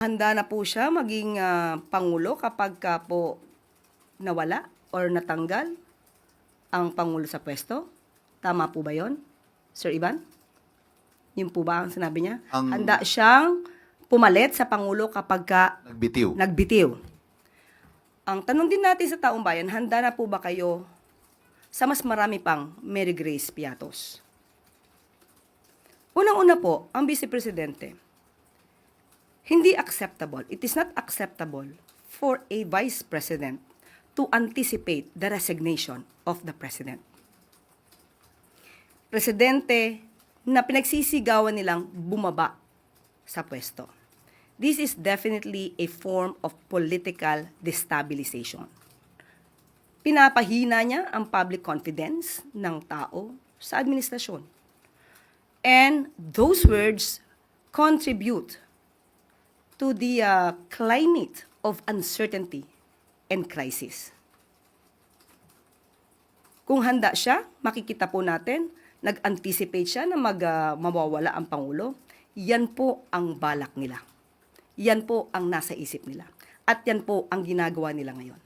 Handa na po siya maging Pangulo kapag ka po nawala or natanggal ang Pangulo sa pwesto? Tama po ba yon, Sir Ivan? Yun po ba ang sinabi niya? Handa siyang pumalit sa Pangulo kapag ka nagbitiw. Ang tanong din natin sa taong bayan, handa na po ba kayo sa mas marami pang Mary Grace Piatos? Unang-una po, ang Vice Presidente, hindi acceptable, it is not acceptable for a Vice President to anticipate the resignation of the President. Presidente na pinagsisigawan nilang bumaba sa pwesto. This is definitely a form of political destabilization. Pinapahina niya ang public confidence ng tao sa administrasyon. And those words contribute to the climate of uncertainty and crisis. Kung handa siya, makikita po natin, nag-anticipate siya na mawawala ang Pangulo. Yan po ang balak nila. Yan po ang nasa isip nila. At yan po ang ginagawa nila ngayon.